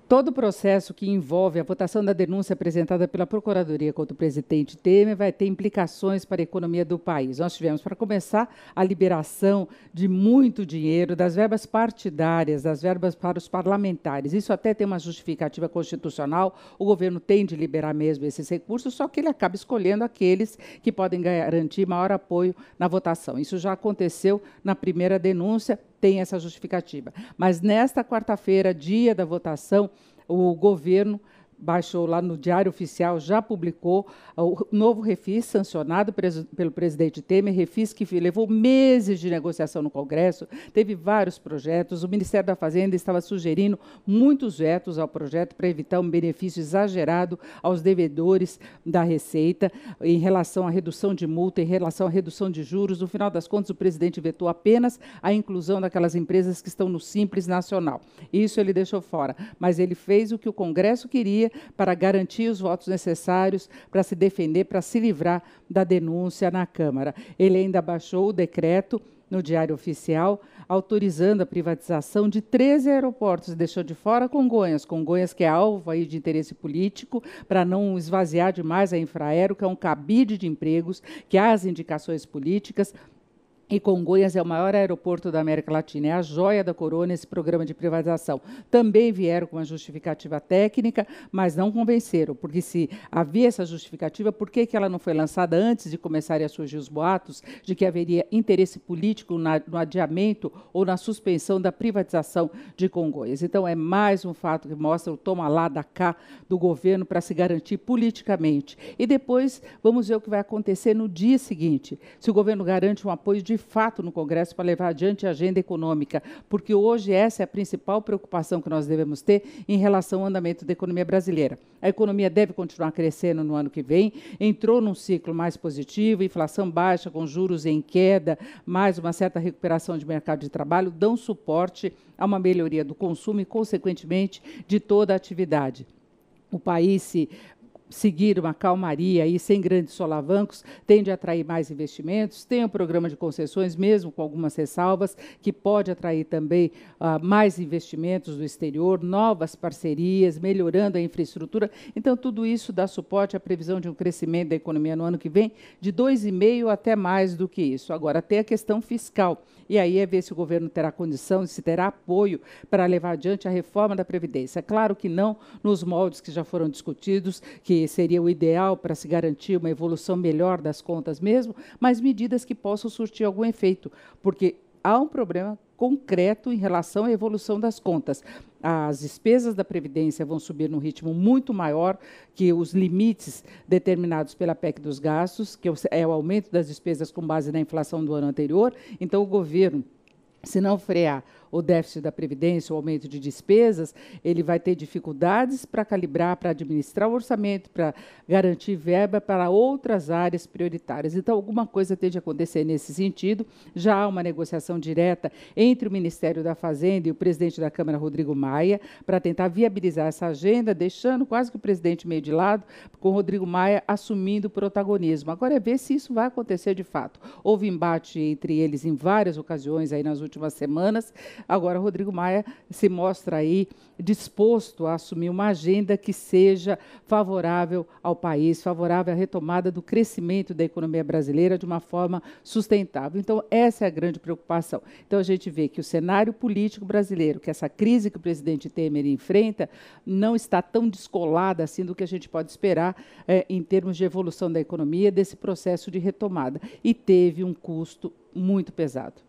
Todo o processo que envolve a votação da denúncia apresentada pela Procuradoria contra o presidente Temer vai ter implicações para a economia do país. Nós tivemos, para começar, a liberação de muito dinheiro, das verbas partidárias, das verbas para os parlamentares. Isso até tem uma justificativa constitucional, o governo tem de liberar mesmo esses recursos, só que ele acaba escolhendo aqueles que podem garantir maior apoio na votação. Isso já aconteceu na primeira denúncia, tem essa justificativa. Mas nesta quarta-feira, dia da votação, o governo baixou lá no Diário Oficial, já publicou o novo refis sancionado pelo presidente Temer, refis que levou meses de negociação no Congresso, teve vários projetos, o Ministério da Fazenda estava sugerindo muitos vetos ao projeto para evitar um benefício exagerado aos devedores da Receita em relação à redução de multa, em relação à redução de juros. No final das contas, o presidente vetou apenas a inclusão daquelas empresas que estão no Simples Nacional. Isso ele deixou fora, mas ele fez o que o Congresso queria para garantir os votos necessários para se defender, para se livrar da denúncia na Câmara. Ele ainda baixou o decreto no Diário Oficial, autorizando a privatização de 13 aeroportos, e deixou de fora Congonhas que é alvo aí de interesse político, para não esvaziar demais a Infraero, que é um cabide de empregos, que há as indicações políticas. E Congonhas é o maior aeroporto da América Latina, é a joia da coroa nesse programa de privatização. Também vieram com uma justificativa técnica, mas não convenceram, porque se havia essa justificativa, por que ela não foi lançada antes de começarem a surgir os boatos de que haveria interesse político no adiamento ou na suspensão da privatização de Congonhas? Então, é mais um fato que mostra o toma lá da cá do governo para se garantir politicamente. E depois, vamos ver o que vai acontecer no dia seguinte, se o governo garante um apoio de fato no Congresso para levar adiante a agenda econômica, porque hoje essa é a principal preocupação que nós devemos ter em relação ao andamento da economia brasileira. A economia deve continuar crescendo no ano que vem, entrou num ciclo mais positivo, inflação baixa, com juros em queda, mais uma certa recuperação de mercado de trabalho, dão suporte a uma melhoria do consumo e, consequentemente, de toda a atividade. O país se seguir uma calmaria aí, sem grandes solavancos, tende a atrair mais investimentos, tem o programa de concessões, mesmo com algumas ressalvas, que pode atrair também mais investimentos do exterior, novas parcerias, melhorando a infraestrutura. Então, tudo isso dá suporte à previsão de um crescimento da economia no ano que vem de 2,5% até mais do que isso. Agora, tem a questão fiscal, e aí é ver se o governo terá condição, se terá apoio para levar adiante a reforma da Previdência. Claro que não nos moldes que já foram discutidos, que seria o ideal para se garantir uma evolução melhor das contas mesmo, mas medidas que possam surtir algum efeito, porque há um problema concreto em relação à evolução das contas. As despesas da Previdência vão subir num ritmo muito maior que os limites determinados pela PEC dos gastos, que é o aumento das despesas com base na inflação do ano anterior. Então, o governo, se não frear o déficit da Previdência, o aumento de despesas, ele vai ter dificuldades para calibrar, para administrar o orçamento, para garantir verba para outras áreas prioritárias. Então, alguma coisa tem de acontecer nesse sentido. Já há uma negociação direta entre o Ministério da Fazenda e o presidente da Câmara, Rodrigo Maia, para tentar viabilizar essa agenda, deixando quase que o presidente meio de lado, com o Rodrigo Maia assumindo o protagonismo. Agora é ver se isso vai acontecer de fato. Houve embate entre eles em várias ocasiões aí nas últimas semanas. Agora, Rodrigo Maia se mostra aí disposto a assumir uma agenda que seja favorável ao país, favorável à retomada do crescimento da economia brasileira de uma forma sustentável. Então, essa é a grande preocupação. Então, a gente vê que o cenário político brasileiro, que essa crise que o presidente Temer enfrenta, não está tão descolada assim do que a gente pode esperar em termos de evolução da economia, desse processo de retomada. E teve um custo muito pesado.